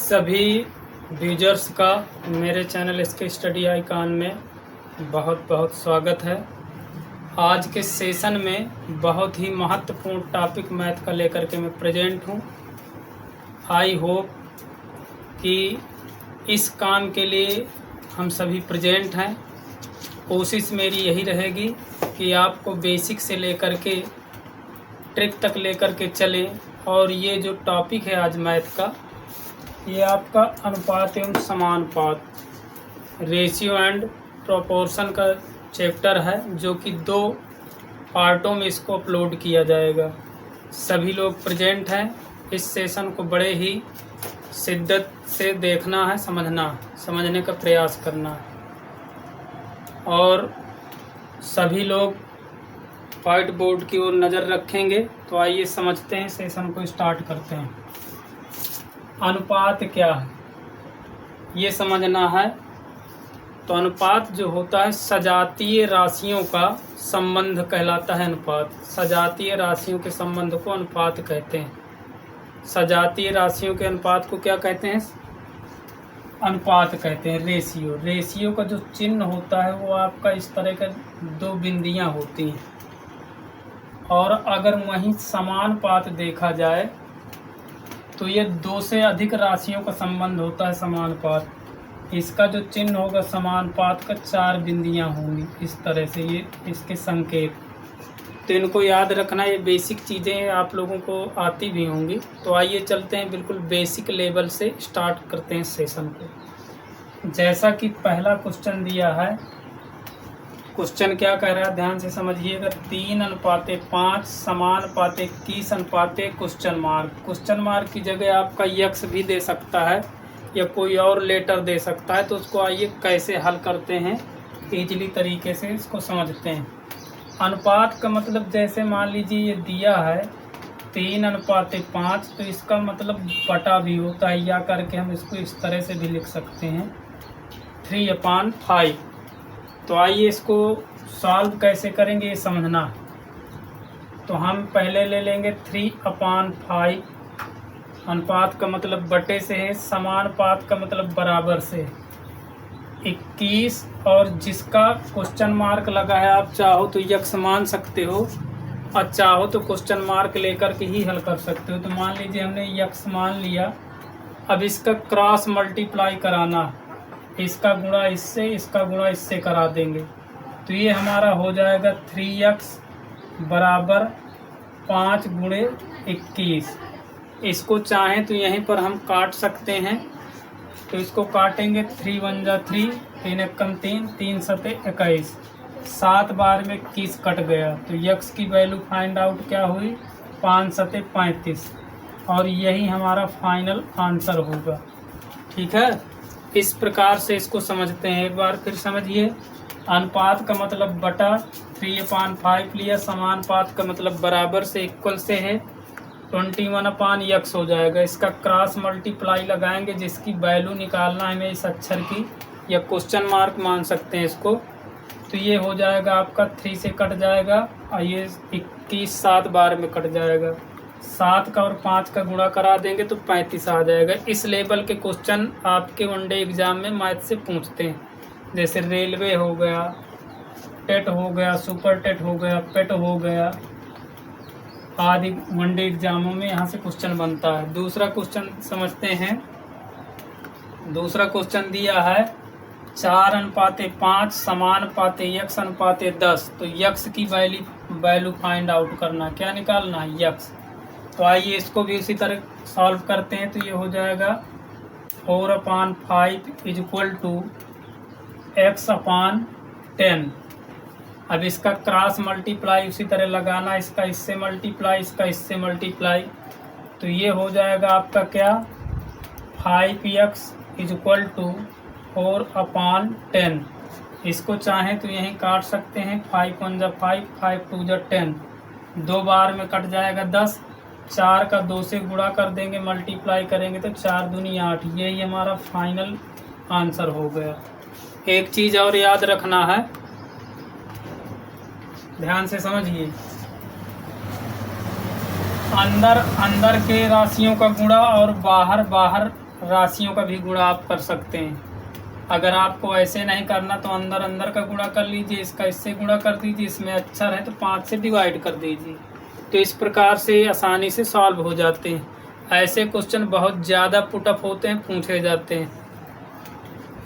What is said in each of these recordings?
सभी यूजर्स का मेरे चैनल इसके स्टडी आइकॉन में बहुत बहुत स्वागत है। आज के सेशन में बहुत ही महत्वपूर्ण टॉपिक मैथ का लेकर के मैं प्रेजेंट हूँ। आई होप कि इस काम के लिए हम सभी प्रेजेंट हैं। कोशिश मेरी यही रहेगी कि आपको बेसिक से लेकर के ट्रिक तक लेकर के चलें। और ये जो टॉपिक है आज मैथ का, ये आपका अनुपात एवं समानुपात, रेशियो एंड प्रोपोर्शन का चैप्टर है, जो कि 2 पार्टों में इसको अपलोड किया जाएगा। सभी लोग प्रेजेंट हैं। इस सेशन को बड़े ही शिद्दत से देखना है, समझने का प्रयास करना है। और सभी लोग व्हाइट बोर्ड की ओर नज़र रखेंगे। तो आइए समझते हैं, सेशन को स्टार्ट करते हैं। अनुपात क्या है ये समझना है। तो अनुपात जो होता है सजातीय राशियों का संबंध कहलाता है। अनुपात सजातीय राशियों के संबंध को अनुपात कहते हैं। सजातीय राशियों के अनुपात को क्या कहते हैं? अनुपात कहते हैं। रेशियो का जो चिन्ह होता है वो आपका इस तरह का 2 बिंदियां होती हैं। और अगर वहीं समानुपात देखा जाए तो ये 2 से अधिक राशियों का संबंध होता है समानुपात। इसका जो चिन्ह होगा समानुपात का 4 बिंदियां होंगी इस तरह से, ये इसके संकेत। तो इनको याद रखना, ये बेसिक चीज़ें आप लोगों को आती भी होंगी। तो आइए चलते हैं, बिल्कुल बेसिक लेवल से स्टार्ट करते हैं सेशन को। जैसा कि पहला क्वेश्चन दिया है, क्वेश्चन क्या कह रहा है ध्यान से समझिएगा। 3:5 समानुपाते 21 अनुपाते क्वेश्चन मार्क की जगह आपका यक्स भी दे सकता है या कोई और लेटर दे सकता है। तो उसको आइए कैसे हल करते हैं, ईजिली तरीके से इसको समझते हैं। अनुपात का मतलब, जैसे मान लीजिए ये दिया है 3:5, तो इसका मतलब बटा भी होता है, या करके हम इसको इस तरह से भी लिख सकते हैं 3/5। तो आइए इसको सॉल्व कैसे करेंगे ये समझना। तो हम पहले ले लेंगे 3/5। अनुपात का मतलब बटे से है, समानुपात का मतलब बराबर से 21। और जिसका क्वेश्चन मार्क लगा है, आप चाहो तो यक्स मान सकते हो और चाहो तो क्वेश्चन मार्क लेकर के ही हल कर सकते हो। तो मान लीजिए हमने यक्स मान लिया। अब इसका क्रॉस मल्टीप्लाई कराना, इसका गुणा इससे, इसका गुणा इससे करा देंगे। तो ये हमारा हो जाएगा 3x बराबर 5 × 21। इसको चाहें तो यहीं पर हम काट सकते हैं। तो इसको काटेंगे, 3 × 1 = 3, 3 × 1 = 3, 3 × 7 = 21। 7 बार में 21 कट गया। तो यक्स की वैल्यू फाइंड आउट क्या हुई? 5 × 7 = 35। और यही हमारा फाइनल आंसर होगा। ठीक है, इस प्रकार से इसको समझते हैं। एक बार फिर समझिए। अनुपात का मतलब बटा 3/5 लिया, समानुपात का मतलब बराबर से, इक्वल से है 21/x हो जाएगा। इसका क्रॉस मल्टीप्लाई लगाएंगे, जिसकी वैल्यू निकालना है हमें इस अक्षर की, या क्वेश्चन मार्क मान सकते हैं इसको। तो ये हो जाएगा आपका 3 से कट जाएगा और ये 21 7 बार में कट जाएगा। 7 का और 5 का गुणा करा देंगे तो 35 आ जाएगा। इस लेवल के क्वेश्चन आपके वनडे एग्जाम में मैथ से पूछते हैं, जैसे रेलवे हो गया, टेट हो गया, सुपर टेट हो गया, पेट हो गया, आदि वनडे एग्जामों में यहाँ से क्वेश्चन बनता है। दूसरा क्वेश्चन समझते हैं। दूसरा क्वेश्चन दिया है 4:5 समानुपाते x अनुपाते 10। तो यक्स की वैल्यू फाइंड आउट करना, क्या निकालना है? यक्स। तो आइए इसको भी उसी तरह सॉल्व करते हैं। तो ये हो जाएगा 4/5 = x/10। अब इसका क्रॉस मल्टीप्लाई उसी तरह लगाना, इसका इससे मल्टीप्लाई, इसका इससे मल्टीप्लाई। तो ये हो जाएगा आपका क्या? 5x = 4/10। इसको चाहें तो यहीं काट सकते हैं। 5 × 1 = 5, 5 × 2 = 10। 2 बार में कट जाएगा 10। 4 का 2 से गुणा कर देंगे, मल्टीप्लाई करेंगे तो 4 दूनी 8। यही हमारा फाइनल आंसर हो गया। एक चीज़ और याद रखना है, ध्यान से समझिए। अंदर के राशियों का गुणा और बाहर राशियों का भी गुणा आप कर सकते हैं। अगर आपको ऐसे नहीं करना तो अंदर अंदर का गुणा कर लीजिए, इसका इससे गुणा कर दीजिए, इसमें अच्छा रहे तो 5 से डिवाइड कर दीजिए। तो इस प्रकार से आसानी से सॉल्व हो जाते हैं। ऐसे क्वेश्चन बहुत ज़्यादा पुटअप होते हैं, पूछे जाते हैं।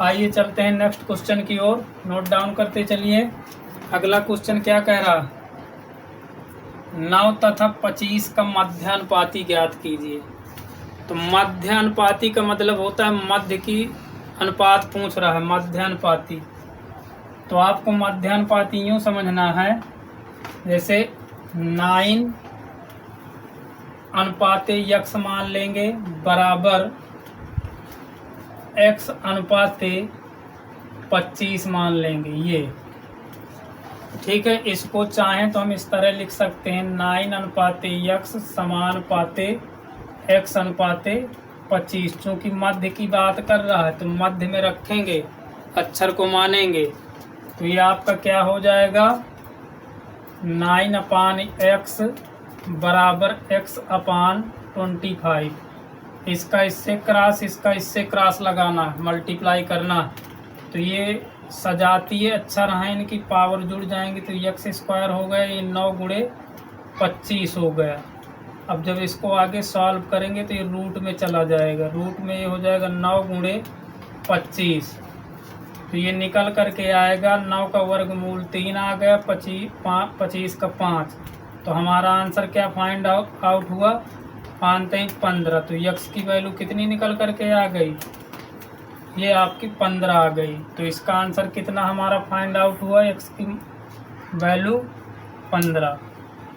आइए चलते हैं नेक्स्ट क्वेश्चन की ओर, नोट डाउन करते चलिए। अगला क्वेश्चन क्या कह रहा, 9 तथा 25 का मध्यानुपाती ज्ञात कीजिए। तो मध्यानुपाती का मतलब होता है मध्य की अनुपात पूछ रहा है, मध्यानुपाती। तो आपको मध्यानुपाती यूँ समझना है, जैसे 9 अनुपाते x मान लेंगे बराबर x अनुपाते 25 मान लेंगे, ये ठीक है। इसको चाहें तो हम इस तरह लिख सकते हैं, 9 अनुपाते x समानुपाते x अनुपाते 25। चूँकि मध्य की बात कर रहा है तो मध्य में रखेंगे, अक्षर को मानेंगे। तो ये आपका क्या हो जाएगा, 9/x बराबर x/25। इसका इससे क्रॉस, इसका इससे क्रॉस लगाना, मल्टीप्लाई करना। तो ये सजातीय अक्षर हैं, इनकी पावर जुड़ जाएंगी तो x² हो गया, ये 9 गुणे 25 हो गया। अब जब इसको आगे सॉल्व करेंगे तो ये रूट में चला जाएगा, रूट में ये हो जाएगा 9 गुणे 25। तो ये निकल करके आएगा 9 का वर्गमूल 3 आ गया, 25 का 5। तो हमारा आंसर क्या फाइंड आउट हुआ, 15। तो x की वैल्यू कितनी निकल करके आ गई, ये आपकी 15 आ गई। तो इसका आंसर कितना हमारा फाइंड आउट हुआ, x की वैल्यू 15।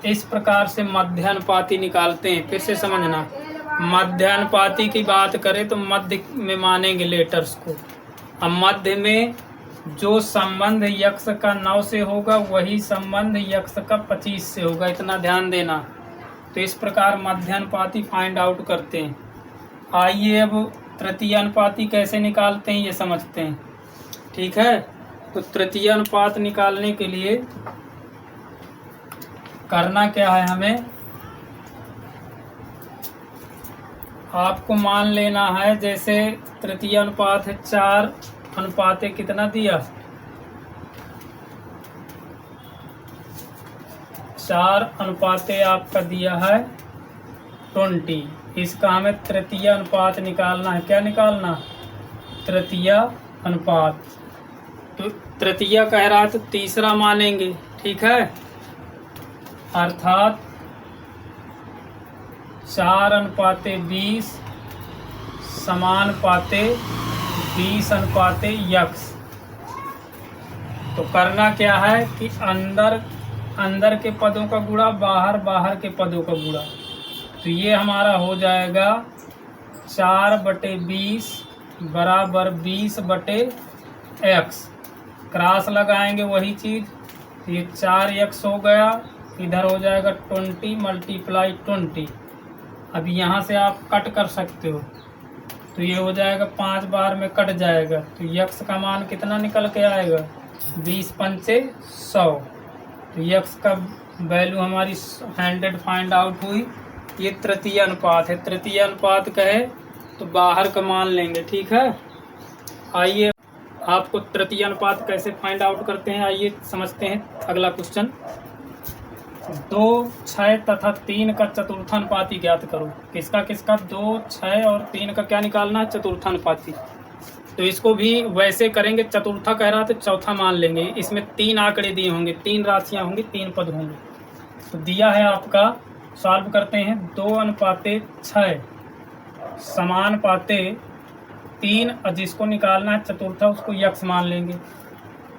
इस प्रकार से मध्यानुपाती निकालते हैं। फिर से समझना, मध्यानुपाती की बात करें तो मध्य में मानेंगे लेटर्स को। अब मध्य में जो संबंध यक्ष का 9 से होगा वही संबंध यक्ष का 25 से होगा, इतना ध्यान देना। तो इस प्रकार मध्यानुपाती फाइंड आउट करते हैं। आइए अब तृतीय अनुपाती कैसे निकालते हैं ये समझते हैं, ठीक है। तो तृतीय अनुपात निकालने के लिए करना क्या है, हमें आपको मान लेना है, जैसे तृतीय अनुपात है 4 अनुपाते कितना दिया, 4 अनुपाते आपका दिया है 20। इसका हमें तृतीय अनुपात निकालना है। क्या निकालना, तृतीय अनुपात। तो तृतीय कह रहा है तो तीसरा मानेंगे, ठीक है। अर्थात 4 अनुपाते 20 समानुपाते 20 अनुपाते x। तो करना क्या है कि अंदर के पदों का गुणा, बाहर के पदों का गुणा। तो ये हमारा हो जाएगा 4/20 बराबर 20/x। क्रॉस लगाएंगे वही चीज़, तो ये 4x हो गया, इधर हो जाएगा 20 × 20। अब यहाँ से आप कट कर सकते हो, तो ये हो जाएगा 5 बार में कट जाएगा। तो x का मान कितना निकल के आएगा, 20×5 = 100। तो x का वैल्यू हमारी 100 फाइंड आउट हुई। ये तृतीय अनुपात है। तृतीय अनुपात कहे तो बाहर का मान लेंगे, ठीक है। आइए आपको तृतीय अनुपात कैसे फाइंड आउट करते हैं आइए समझते हैं। अगला क्वेश्चन, 2, 6 तथा 3 का चतुर्थानुपाती ज्ञात करो। किसका 2, 6 और 3 का क्या निकालना है, चतुर्थानुपाती। तो इसको भी वैसे करेंगे, चतुर्था कह रहा तो चौथा मान लेंगे। इसमें 3 आंकड़े दिए होंगे, 3 राशियां होंगी, 3 पद होंगे। तो दिया है आपका, सॉल्व करते हैं। 2 अनुपाते 6 समानुपाते 3, और जिसको निकालना है चतुर्था उसको x मान लेंगे।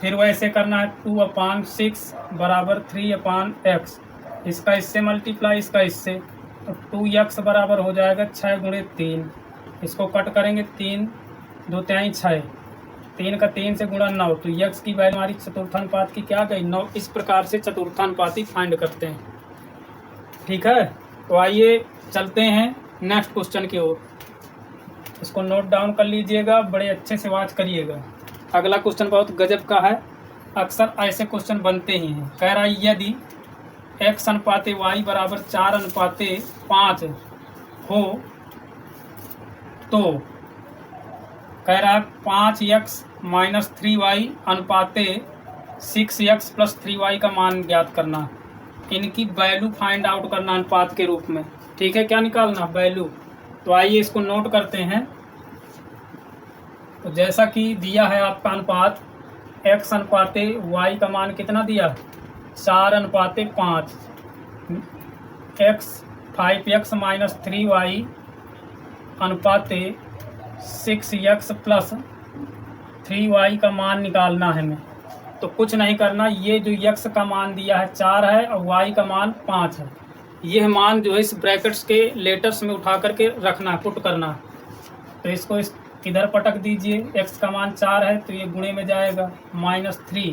फिर वैसे करना है 2/6 बराबर 3/x। इसका इससे मल्टीप्लाई, इसका इससे, तो 2x बराबर हो जाएगा 6 × 3। इसको कट करेंगे, 3 2 3 6, 3 का 3 से गुणा 9। तो x की वैल्यू हमारी चतुर्थानुपात की क्या गई, 9। इस प्रकार से चतुर्थानुपाती फाइंड करते हैं, ठीक है। तो आइए चलते हैं नेक्स्ट क्वेश्चन की ओर। इसको नोट डाउन कर लीजिएगा, बड़े अच्छे से वाच करिएगा। अगला क्वेश्चन बहुत गजब का है, अक्सर ऐसे क्वेश्चन बनते ही हैं। कह रहा है यदि x अनुपाते y बराबर 4 अनुपाते 5 हो तो कह रहा है 5x minus 3y अनुपाते 6x plus 3y का मान ज्ञात करना, इनकी वैल्यू फाइंड आउट करना अनुपात के रूप में। ठीक है, क्या निकालना? वैल्यू। तो आइए इसको नोट करते हैं। तो जैसा कि दिया है आपका अनुपात x अनुपाते y का मान कितना दिया? 4 अनुपाते 5, x 5x minus 3y अनुपाते 6x plus 3y का मान निकालना है हमें। तो कुछ नहीं करना, ये जो x का मान दिया है 4 है और y का मान 5 है, यह मान जो है इस ब्रैकेट्स के लेटर्स में उठा करके रखना, पुट करना। तो इसको इधर पटक दीजिए, x का मान 4 है तो ये गुणे में जाएगा माइनस 3,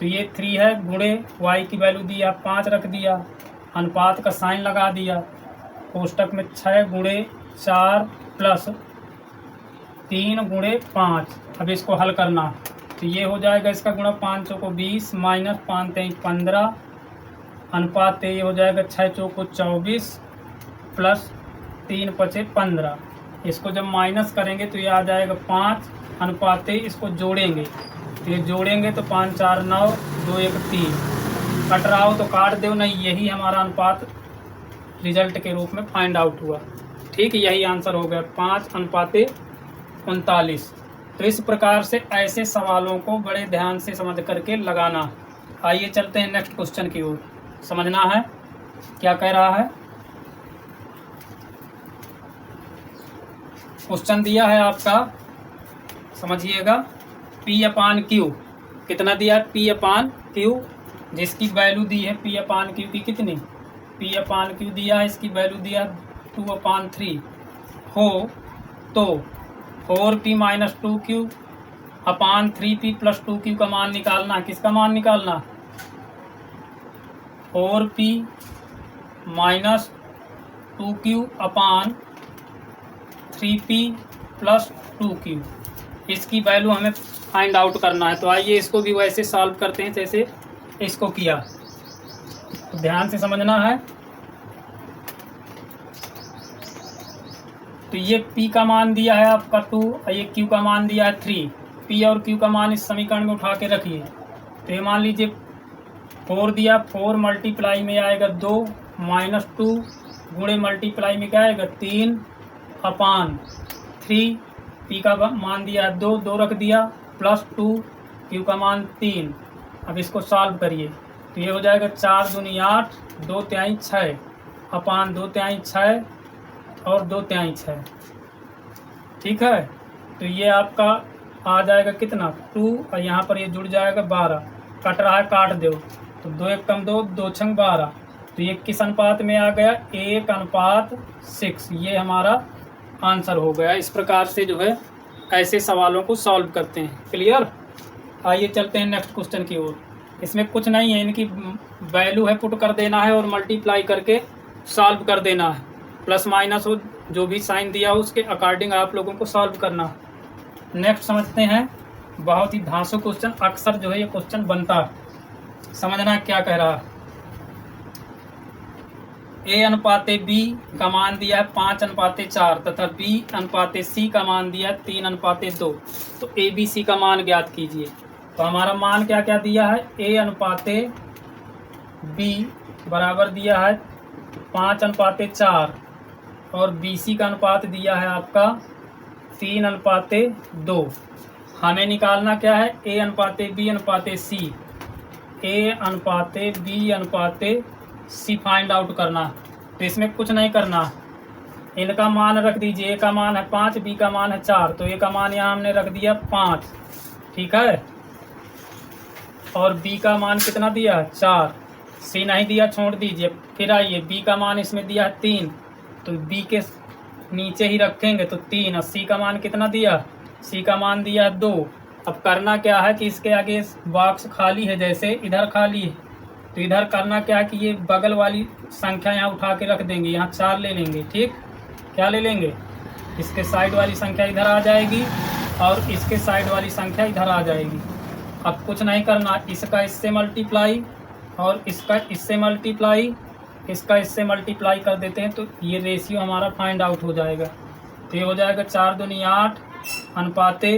तो ये 3 है, गुणे y की वैल्यू दिया 5 रख दिया, अनुपात का साइन लगा दिया, कोष्टक में 6 गुणे 4 प्लस 3 गुणे 5। अब इसको हल करना, तो ये हो जाएगा इसका गुणा 5 चौको 20 माइनस 5 तेईं 15 अनुपात ये हो जाएगा 6 चौको 24 प्लस 3 पचे 15। इसको जब माइनस करेंगे तो ये आ जाएगा 5 अनुपात इसको जोड़ेंगे, तो ये जोड़ेंगे तो 5 4 9 2 1 3, कट रहा हो तो काट दो, नहीं यही हमारा अनुपात रिजल्ट के रूप में फाइंड आउट हुआ। ठीक, यही आंसर हो गया 5 अनुपात 39। तो इस प्रकार से ऐसे सवालों को बड़े ध्यान से समझ करके लगाना। आइए चलते हैं नेक्स्ट क्वेश्चन की ओर। समझना है क्या कह रहा है। क्वेश्चन दिया है आपका, समझिएगा, P अपान Q कितना दिया है? P अपान Q, जिसकी वैल्यू दी है P अपान Q की कितनी? P अपान Q दिया है, इसकी वैल्यू दिया 2/3 हो तो 4P माइनस 2Q अपान 3P प्लस 2Q का मान निकालना। किसका मान निकालना? 4P माइनस 2Q अपान 3P प्लस 2Q, इसकी वैल्यू हमें फाइंड आउट करना है। तो आइए इसको भी वैसे सॉल्व करते हैं जैसे इसको किया, तो ध्यान से समझना है। तो ये P का मान दिया है आपका 2 और ये Q का मान दिया है 3। P और Q का मान इस समीकरण में उठा के रखिए। तो ये मान लीजिए 4 दिया, 4 मल्टीप्लाई में आएगा 2 माइनस 2 गुणे मल्टीप्लाई में क्या आएगा 3 अपान 3। P का मान दिया है 2, 2 रख दिया, प्लस 2 Q का मान 3। अब इसको सॉल्व करिए तो ये हो जाएगा 4 दूनी 8 2 तिहाई 6 अपान 2 तिहाई 6 और 2 तिहाई 6। ठीक है, तो ये आपका आ जाएगा कितना 2 और यहाँ पर ये जुड़ जाएगा 12, कट रहा है काट दो, तो 2 1 कम 2 2 6 12। तो ये किस अनुपात में आ गया? 1/6। ये हमारा आंसर हो गया। इस प्रकार से जो है ऐसे सवालों को सॉल्व करते हैं। क्लियर? आइए चलते हैं नेक्स्ट क्वेश्चन की ओर। इसमें कुछ नहीं है, इनकी वैल्यू है पुट कर देना है और मल्टीप्लाई करके सॉल्व कर देना है। प्लस माइनस हो जो भी साइन दिया हो उसके अकॉर्डिंग आप लोगों को सॉल्व करना। नेक्स्ट समझते हैं, बहुत ही धांसू क्वेश्चन, अक्सर जो है ये क्वेश्चन बनता है। समझना क्या कह रहा है। A अनुपाते B का मान दिया है 5/4 तथा B अनुपाते C का मान दिया है 3/2। तो ABC का मान ज्ञात कीजिए। तो हमारा मान क्या क्या दिया है? A अनुपाते B बराबर दिया है 5/4 और BC का अनुपात दिया है आपका 3/2। हमें निकालना क्या है? A अनुपाते B अनुपाते C, A अनुपाते B अनुपाते C find out करना। तो इसमें कुछ नहीं करना, इनका मान रख दीजिए। A का मान है 5, B का मान है 4, तो A का मान यहाँ हमने रख दिया 5। ठीक है, और B का मान कितना दिया है? 4। C नहीं दिया, छोड़ दीजिए। फिर आइए B का मान इसमें दिया है 3, तो B के नीचे ही रखेंगे तो 3। और C का मान कितना दिया? C का मान दिया 2। अब करना क्या है कि इसके आगे बॉक्स खाली है, जैसे इधर खाली है तो इधर करना क्या है कि ये बगल वाली संख्या यहाँ उठा के रख देंगे, यहाँ 4 ले लेंगे। ठीक, क्या ले लेंगे? इसके साइड वाली संख्या इधर आ जाएगी और इसके साइड वाली संख्या इधर आ जाएगी। अब कुछ नहीं करना, इसका इससे मल्टीप्लाई और इसका इससे मल्टीप्लाई, इसका इससे मल्टीप्लाई कर देते हैं तो ये रेशियो हमारा फाइंड आउट हो जाएगा। तो ये हो जाएगा 4 दूनी 8 अनुपाते